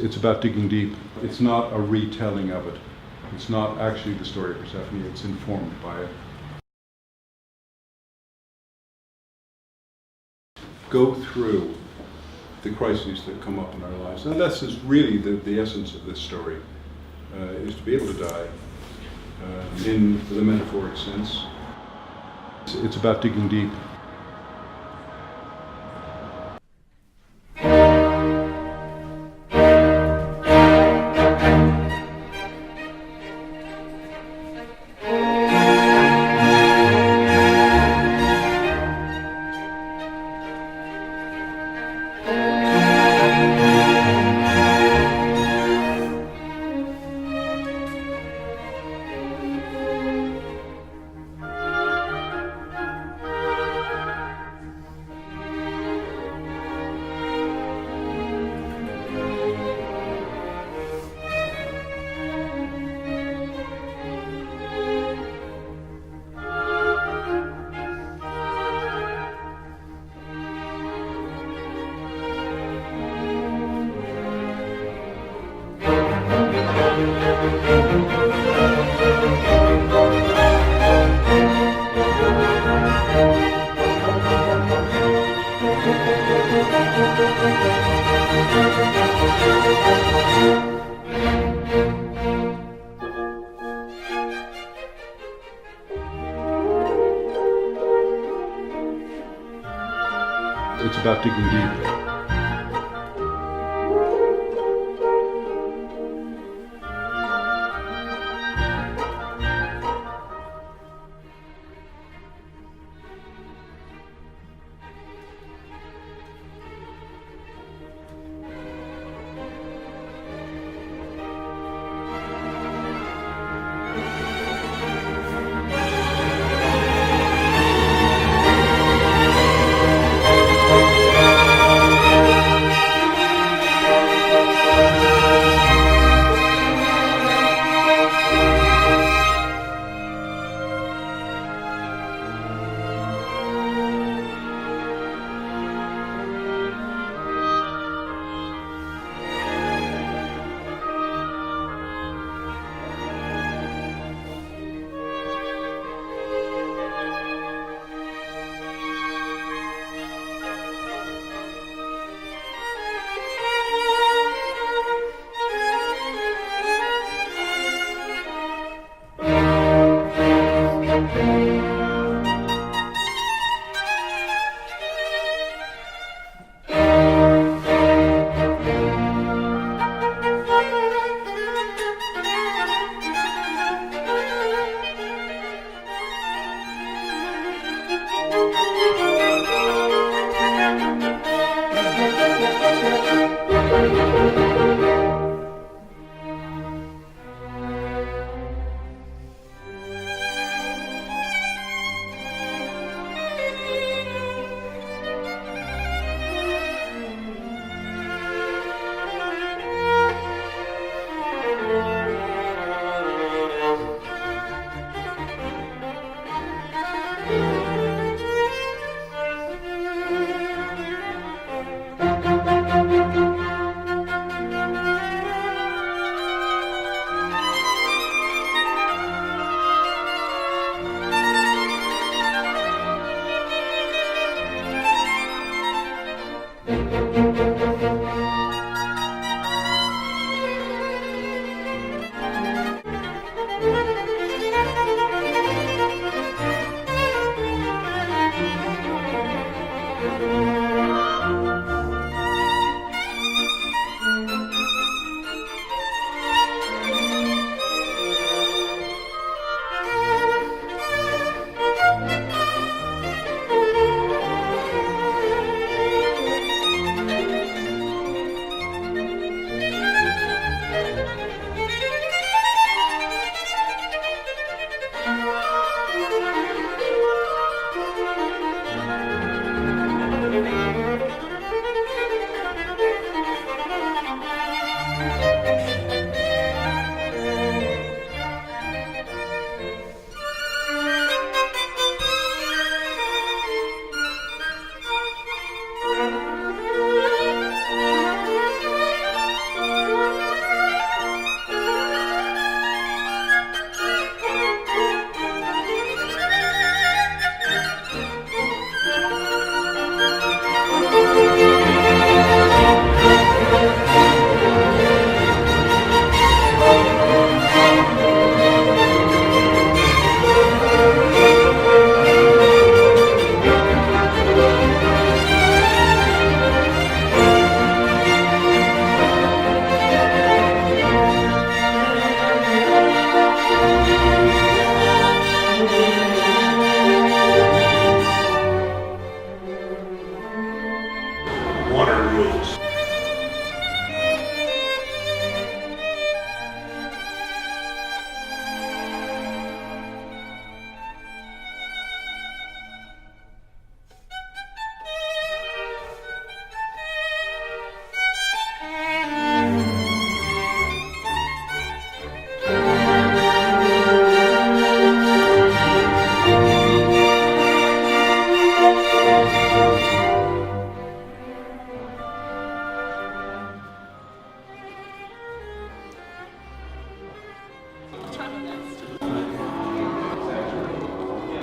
It's about digging deep. It's not a retelling of it. It's not actually the story of Persephone, it's informed by it. Go through the crises that come up in our lives. And this is really the essence of this story, is to be able to die in the metaphoric sense. It's about digging deep. It's about digging deep.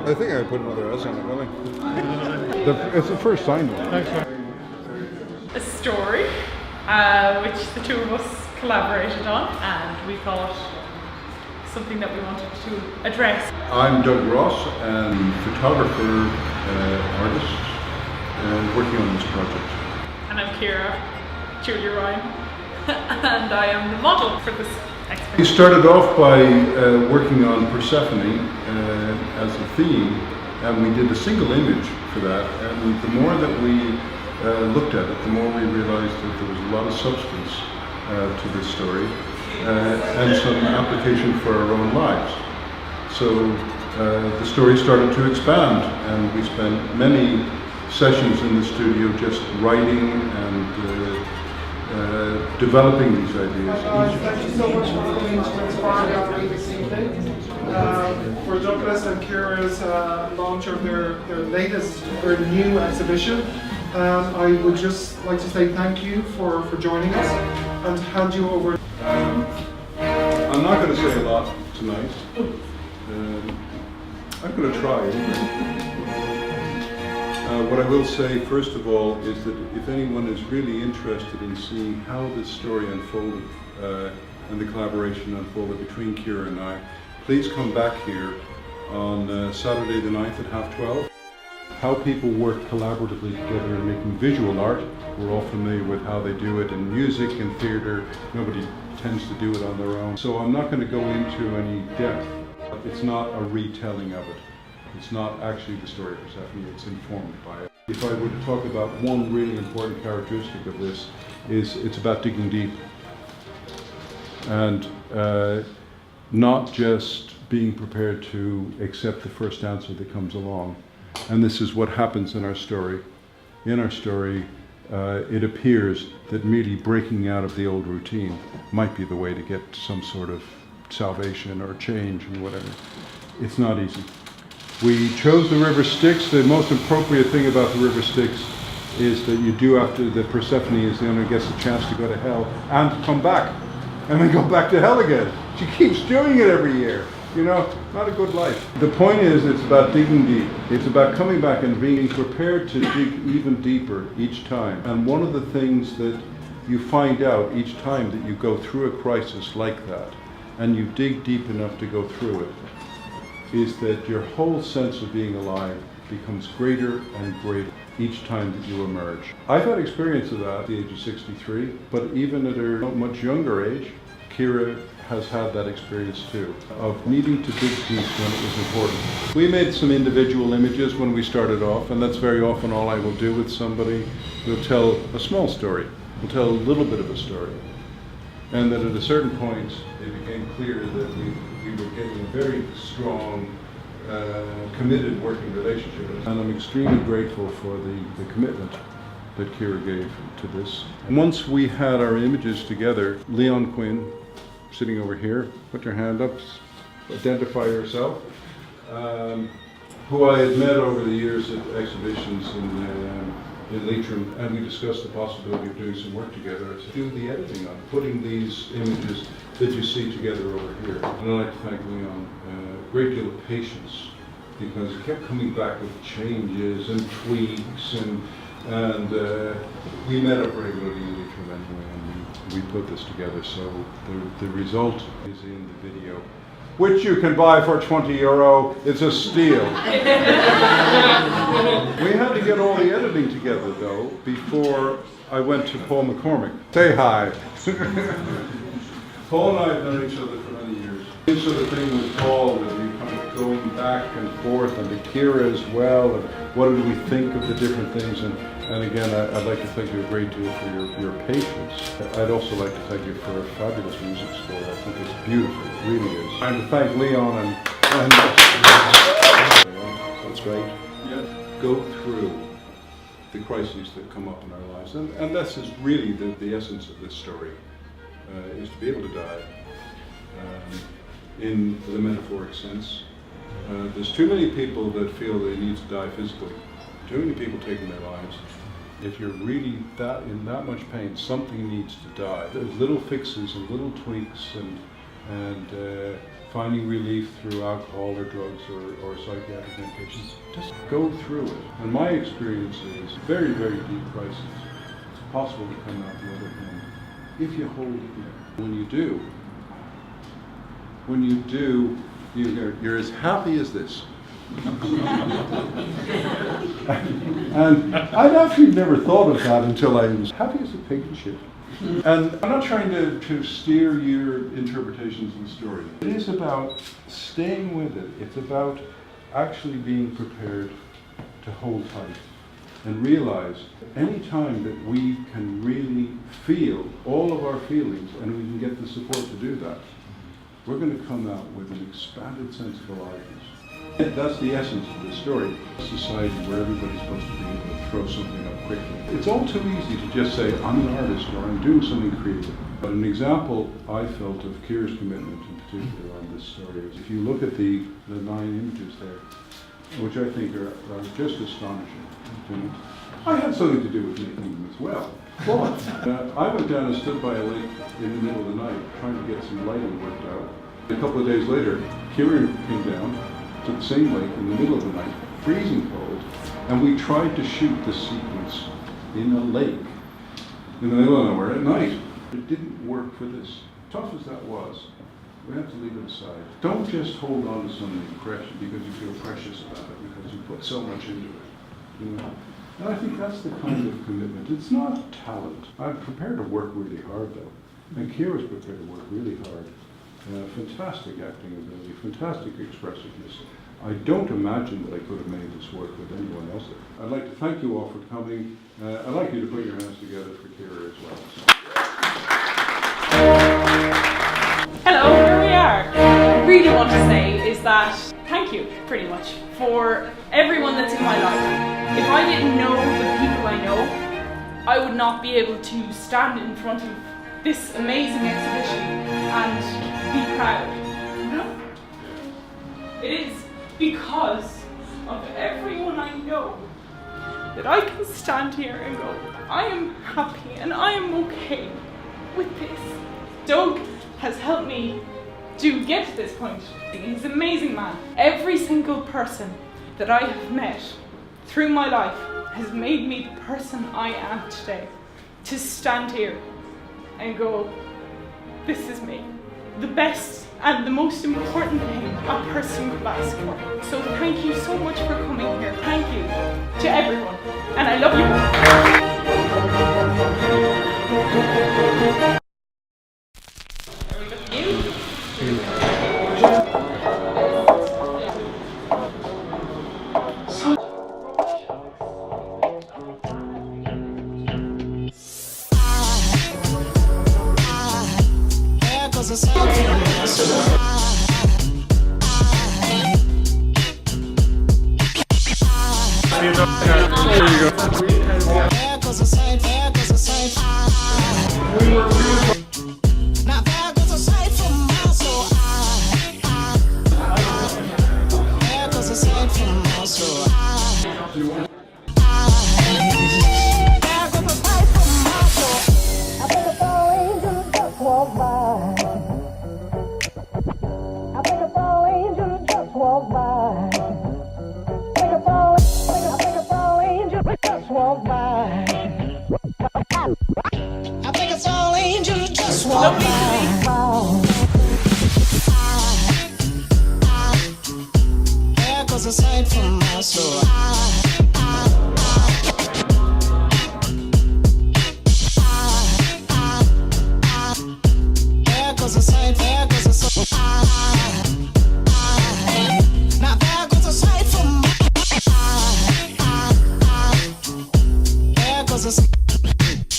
I think I put another S on it, will I? It's the first signed one. Thanks, a story, which the two of us collaborated on, and we thought something that we wanted to address. I'm Doug Ross, and photographer, artist, working on this project. And I'm Ciara, Julia Ryan, and I am the model for this exhibition. We started off by working on Persephone as a theme, and we did a single image for that, and the more that we looked at it, the more we realized that there was a lot of substance to this story, and some application for our own lives. So the story started to expand, and we spent many sessions in the studio just writing and developing these ideas. Thank you so much for coming to InSpire Gallery this evening for Douglas and Ciara's launch of their new exhibition. I would just like to say thank you for joining us and hand you over. I'm not going to say a lot tonight. I'm going to try anyway. What I will say, first of all, is that if anyone is really interested in seeing how this story unfolded and the collaboration unfolded between Ciara and I, please come back here on Saturday the 9th at 12:30. How people work collaboratively together in making visual art. We're all familiar with how they do it in music and theatre. Nobody tends to do it on their own. So I'm not going to go into any depth. It's not a retelling of it. It's not actually the story of Persephone, it's informed by it. If I were to talk about one really important characteristic of this, is it's about digging deep. And not just being prepared to accept the first answer that comes along. And this is what happens in our story. In our story, it appears that merely breaking out of the old routine might be the way to get some sort of salvation or change and whatever. It's not easy. We chose the river Styx. The most appropriate thing about the river Styx is that you do, after the Persephone is the one who gets a chance to go to hell and come back, and then go back to hell again. She keeps doing it every year. You know, not a good life. The point is, it's about digging deep. It's about coming back and being prepared to dig even deeper each time. And one of the things that you find out each time that you go through a crisis like that, and you dig deep enough to go through it, is that your whole sense of being alive becomes greater and greater each time that you emerge. I've had experience of that at the age of 63, but even at a much younger age, Ciara has had that experience too, of needing to dig deep when it was important. We made some individual images when we started off, and that's very often all I will do with somebody. We'll tell a small story, we'll tell a little bit of a story. And that at a certain point, it became clear that we were getting a very strong, committed working relationship. And I'm extremely grateful for the commitment that Ciara gave to this. And once we had our images together, Leon Quinn, sitting over here, put your hand up, identify yourself, who I had met over the years at exhibitions in Leitrim, and we discussed the possibility of doing some work together to do the editing on, putting these images that you see together over here. And I'd like to thank Leon, a great deal of patience, because he kept coming back with changes and tweaks, and we met up regularly in Leitrim anyway, and we put this together. So the result is in the video, which you can buy for €20. It's a steal. We had to get all the editing together though before I went to Paul McCormick. Say hi. Paul and I have known each other for many years. This sort of thing with Paul, that we kind of going back and forth, and to Ciara as well, and what did we think of the different things, and again, I'd like to thank you a great deal for your patience. I'd also like to thank you for a fabulous music score. I think it's beautiful, it really is. And to thank Leon and that's great. Yeah. Go through the crises that come up in our lives, and this is really the essence of this story, is to be able to die in the metaphoric sense. There's too many people that feel they need to die physically. Too many people taking their lives. If you're really in that much pain, something needs to die. There's little fixes and little tweaks and finding relief through alcohol or drugs or psychiatric medications, just go through it. And my experience is very, very deep crisis. It's possible to come out the other end if you hold it there. When you do, you're as happy as this. And I'd actually never thought of that until I was happy as a pig in shit. And I'm not trying to steer your interpretations of the story. It is about staying with it. It's about actually being prepared to hold tight and realize any time that we can really feel all of our feelings and we can get the support to do that, we're going to come out with an expanded sense of aliveness. That's the essence of this story. A society where everybody's supposed to be able to throw something up quickly. It's all too easy to just say, I'm an artist or I'm doing something creative. But an example I felt of Kira's commitment in particular on this story is if you look at the 9 images there, which I think are just astonishing. You know? I had something to do with making them as well. But I went down and stood by a lake in the middle of the night trying to get some lighting worked out. A couple of days later, Kira came down to the same lake in the middle of the night, freezing cold, and we tried to shoot this sequence in a lake in the middle of nowhere at night. It didn't work for this. Tough as that was, we have to leave it aside. Don't just hold on to something because you feel precious about it, because you put so much into it. You know? And I think that's the kind of commitment. It's not talent. I'm prepared to work really hard though. And Kira's prepared to work really hard. Fantastic acting ability, fantastic expressiveness. I don't imagine that I could have made this work with anyone else. I'd like to thank you all for coming. I'd like you to put your hands together for Kira as well. Hello, here we are. What I really want to say is that thank you, pretty much, for everyone that's in my life. If I didn't know the people I know, I would not be able to stand in front of this amazing exhibition and be proud. You know? It is because of everyone I know that I can stand here and go, I am happy and I am okay with this. Doug has helped me to get to this point. He's an amazing man. Every single person that I have met through my life has made me the person I am today. To stand here and go, this is me. The best and the most important thing a person could ask for. So thank you so much for coming here. Thank you to everyone. And I love you.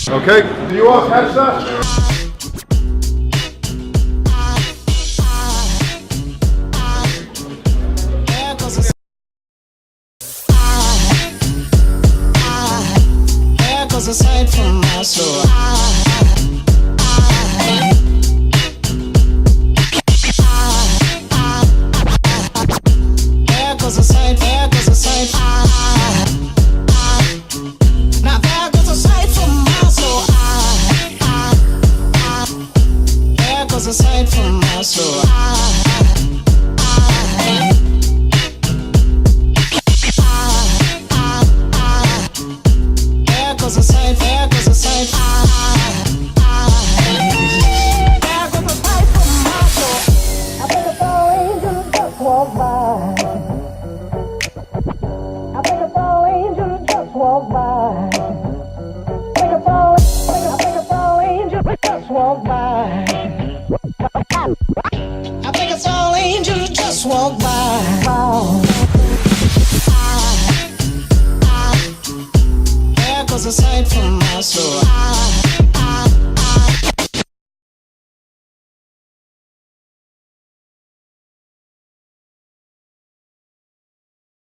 Okay, do you all catch that? Aside from my soul, there goes a sight, there goes a sight. Now there goes a sight from my soul. just walk by. I think it's all angels just walk by. There goes a sight from my soul.